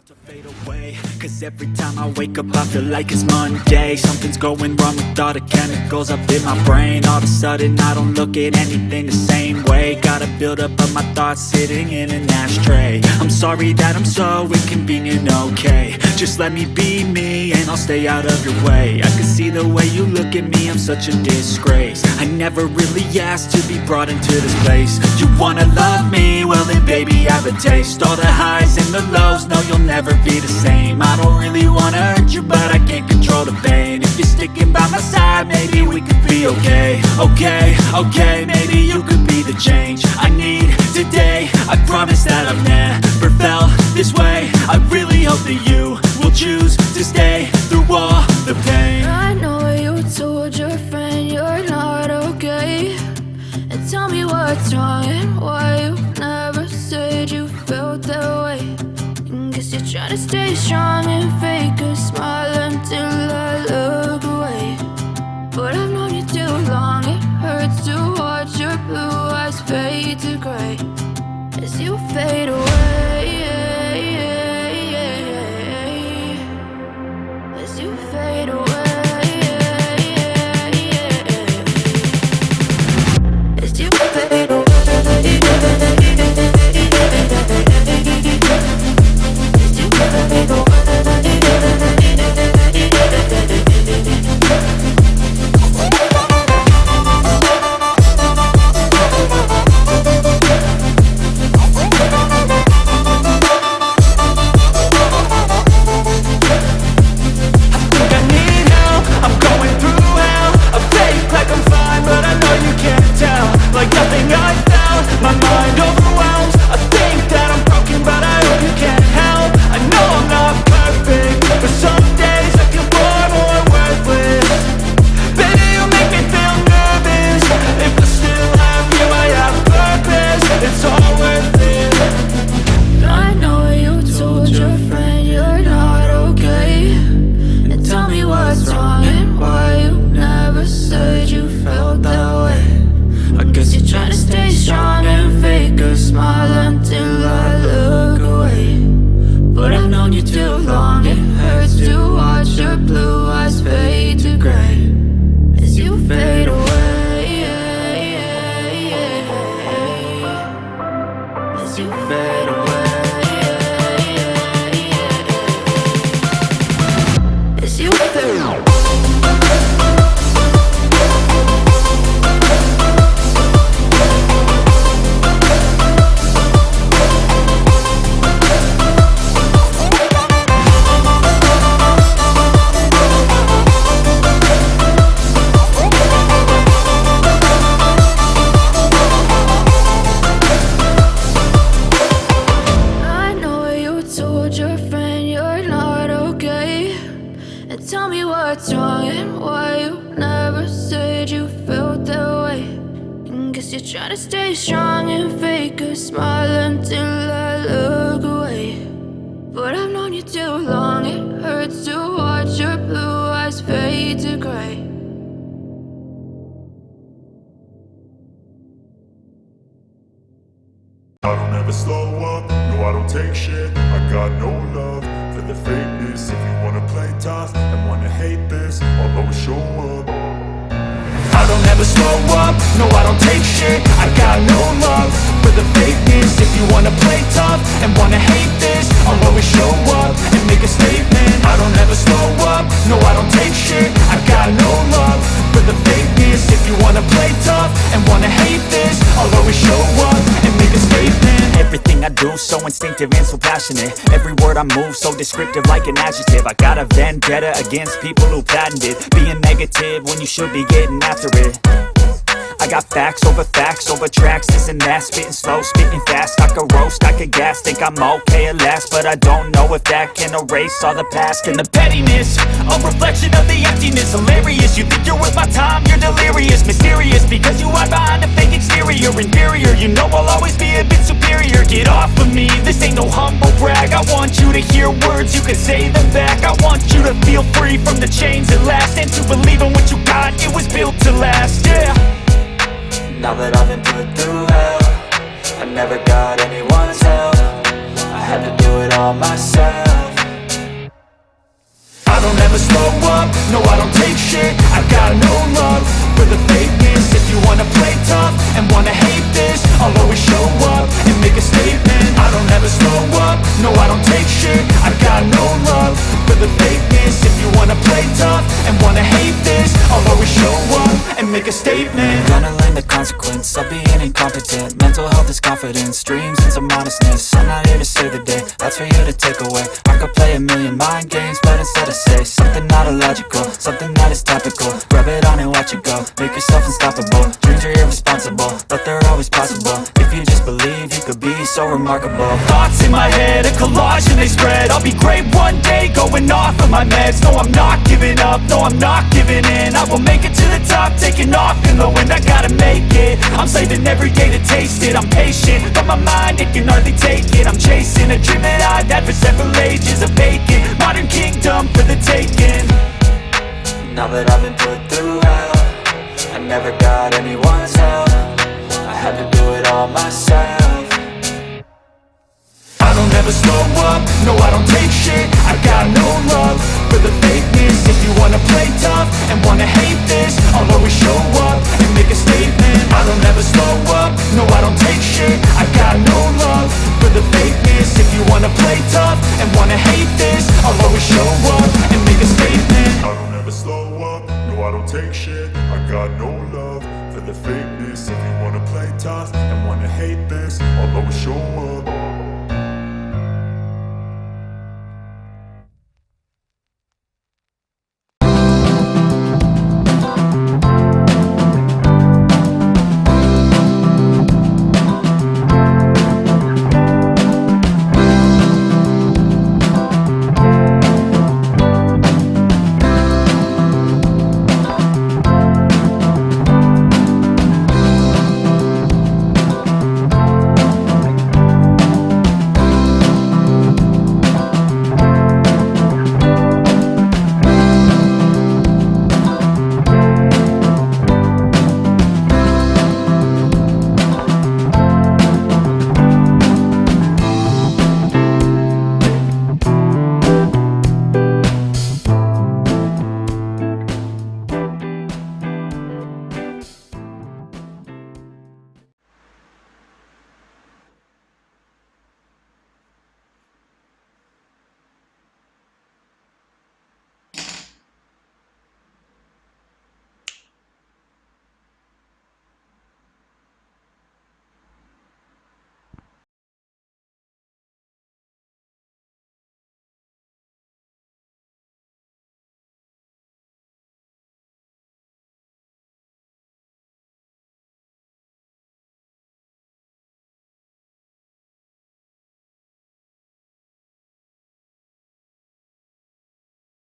about to fade away, cause every time I wake up I feel like it's Monday. Something's going wrong with all the chemicals up in my brain. All of a sudden I don't look at anything the same way. Gotta build up of my thoughts sitting in an ashtray. I'm sorry that I'm so inconvenient, okay. Just let me be me and I'll stay out of your way. I can see the way you look at me, I'm such a disgrace. I never really asked to be brought into this place. You wanna love me? Well then baby I have a taste. All the highs and the lows, no you'll never be the same. I don't really wanna hurt you but I can't control the pain. If you're sticking by my side maybe we could be okay. Okay, maybe you could be the change I need today. I promise that I've never felt this way. I really hope that you will choose to stay through all the pain. I know you told your friend you're not okay, and tell me what's wrong and why you never said you felt that way. Guess you're trying to stay strong and fake a smile until I look away. But I've known you too long, it hurts to watch your blue eyes fade to gray as you fade away. As you fade away. As you fade away. Tell me what's wrong and why you never said you felt that way. Guess you're trying to stay strong and fake a smile until I look away. But I've known you too long, it hurts to watch your blue eyes fade to gray. I don't ever slow up, no I don't take shit. I got no love for the fakeness. If you wanna play tough and wanna hate this, I'll always show up. I don't ever slow up, no I don't take shit. I got no love for the fakeness. If you wanna play tough and wanna hate this, I'll always show up and make a statement. I don't ever slow up, no I don't take shit. I got no love for the fakeness. If you wanna play tough and wanna hate this, I'll always show up and make a statement. Everything I do so instinctive and so passionate. Every word I move so descriptive like an adjective. I got a vendetta against people who patented being negative when you should be getting after it. I got facts over tracks, this and that. Spitting slow, spitting fast, I could roast, I could gas. Think I'm okay at last, but I don't know if that can erase all the past. And the pettiness, a reflection of the emptiness. Hilarious, you think you're worth my time, you're delirious. Mysterious, because you hide behind a fake exterior. Inferior, you know I'll always be a bit superior. Get off of me, this ain't no humble brag. I want you to hear words, you can say them back. I want you to feel free from the chains at last, and to believe in what you got, it was built to last, yeah. Now that I've been put through hell, I never got anyone's help. I had to do it all myself. take shit. I got no love for the fakeness. If you wanna play tough and wanna hate this, I'll always show up and make a statement. Gonna learn the consequence of being incompetent. Mental health is confidence, dreams and some honestness. I'm not here to save the day, that's for you to take away. I could play a million mind games, but instead I say something not illogical, something that is topical. Rub it on and watch it go, make yourself unstoppable. Dreams are irresponsible, but they're always possible. If you just believe, you could be so remarkable. Thoughts in my head, a collage and they spread. I'll be great one day, going off of my meds. No, I'm not giving up, no, I'm not giving in. I will make it to the top, taking off in the wind. I gotta make it, I'm saving every day to taste it. I'm patient, but my mind, it can hardly take it. I'm chasing a dream that I've had for several ages. A vacant, modern kingdom for the taking. Now that I've been put through hell, I never got anyone's help. I had to do it all myself. I don't ever slow up, no I don't take shit. I got no love for the fakeness. If you wanna play tough and wanna hate this, I'll always show up and make a statement. I don't ever slow up, no I don't take shit. I got no love for the fakeness. If you wanna play tough and wanna hate this, I'll always show up